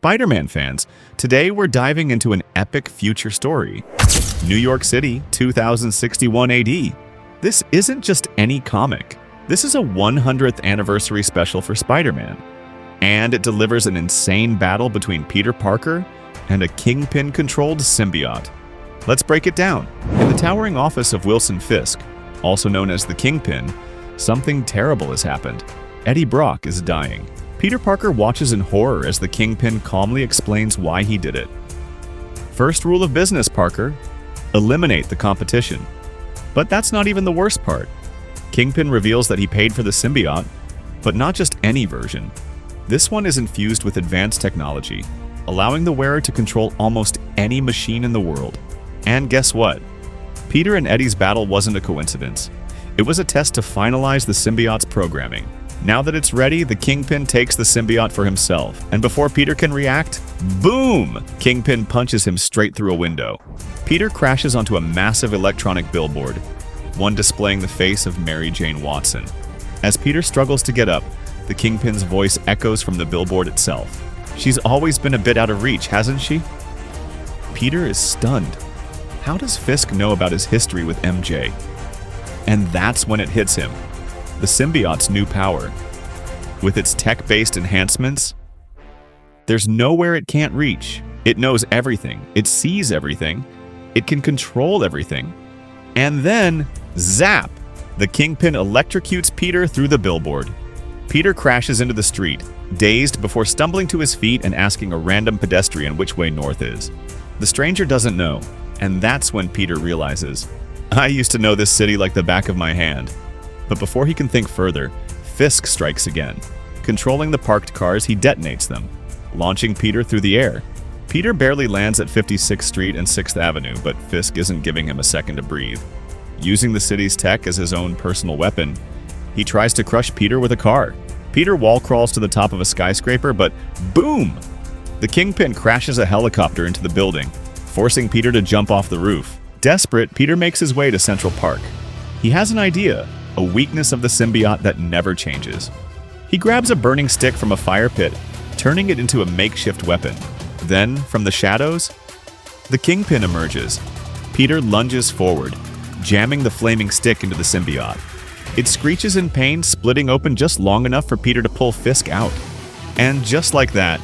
Spider-Man fans, today we're diving into an epic future story. New York City, 2061 AD. This isn't just any comic. This is a 100th anniversary special for Spider-Man. And it delivers an insane battle between Peter Parker and a Kingpin-controlled symbiote. Let's break it down. In the towering office of Wilson Fisk, also known as the Kingpin, something terrible has happened. Eddie Brock is dying. Peter Parker watches in horror as the Kingpin calmly explains why he did it. First rule of business, Parker: eliminate the competition. But that's not even the worst part. Kingpin reveals that he paid for the symbiote, but not just any version. This one is infused with advanced technology, allowing the wearer to control almost any machine in the world. And guess what? Peter and Eddie's battle wasn't a coincidence. It was a test to finalize the symbiote's programming. Now that it's ready, the Kingpin takes the symbiote for himself, and before Peter can react, boom! Kingpin punches him straight through a window. Peter crashes onto a massive electronic billboard, one displaying the face of Mary Jane Watson. As Peter struggles to get up, the Kingpin's voice echoes from the billboard itself. She's always been a bit out of reach, hasn't she? Peter is stunned. How does Fisk know about his history with MJ? And that's when it hits him. The symbiote's new power. With its tech-based enhancements, there's nowhere it can't reach. It knows everything. It sees everything. It can control everything. And then, zap! The Kingpin electrocutes Peter through the billboard. Peter crashes into the street, dazed before stumbling to his feet and asking a random pedestrian which way north is. The stranger doesn't know, and that's when Peter realizes, I used to know this city like the back of my hand. But before he can think further, Fisk strikes again. Controlling the parked cars, he detonates them, launching Peter through the air. Peter barely lands at 56th Street and 6th Avenue, but Fisk isn't giving him a second to breathe. Using the city's tech as his own personal weapon, he tries to crush Peter with a car. Peter wall crawls to the top of a skyscraper, but boom! The Kingpin crashes a helicopter into the building, forcing Peter to jump off the roof. Desperate, Peter makes his way to Central Park. He has an idea, a weakness of the symbiote that never changes. He grabs a burning stick from a fire pit, turning it into a makeshift weapon. Then, from the shadows, the Kingpin emerges. Peter lunges forward, jamming the flaming stick into the symbiote. It screeches in pain, splitting open just long enough for Peter to pull Fisk out. And just like that,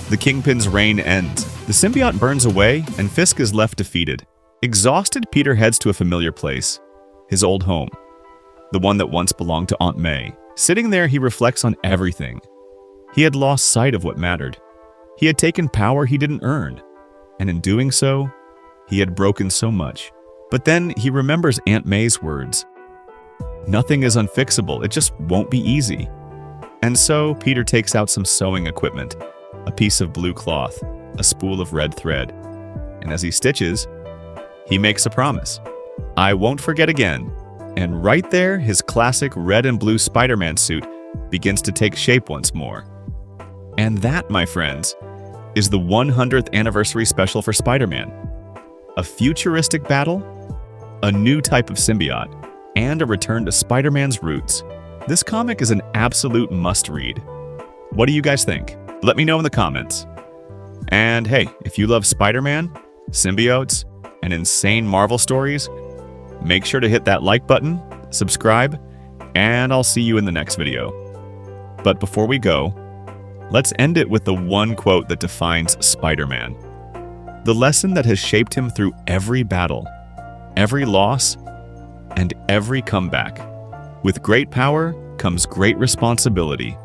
the Kingpin's reign ends. The symbiote burns away, and Fisk is left defeated. Exhausted, Peter heads to a familiar place, his old home, the one that once belonged to Aunt May. Sitting there, he reflects on everything. He had lost sight of what mattered. He had taken power he didn't earn, and in doing so, he had broken so much. But then he remembers Aunt May's words. Nothing is unfixable, it just won't be easy. And so, Peter takes out some sewing equipment, a piece of blue cloth, a spool of red thread. And as he stitches, he makes a promise. I won't forget again. And right there, his classic red and blue Spider-Man suit begins to take shape once more. And that, my friends, is the 100th anniversary special for Spider-Man. A futuristic battle, a new type of symbiote, and a return to Spider-Man's roots. This comic is an absolute must-read. What do you guys think? Let me know in the comments. And hey, if you love Spider-Man, symbiotes, and insane Marvel stories, make sure to hit that like button, subscribe, and I'll see you in the next video. But before we go, let's end it with the one quote that defines Spider-Man. The lesson that has shaped him through every battle, every loss, and every comeback. With great power comes great responsibility.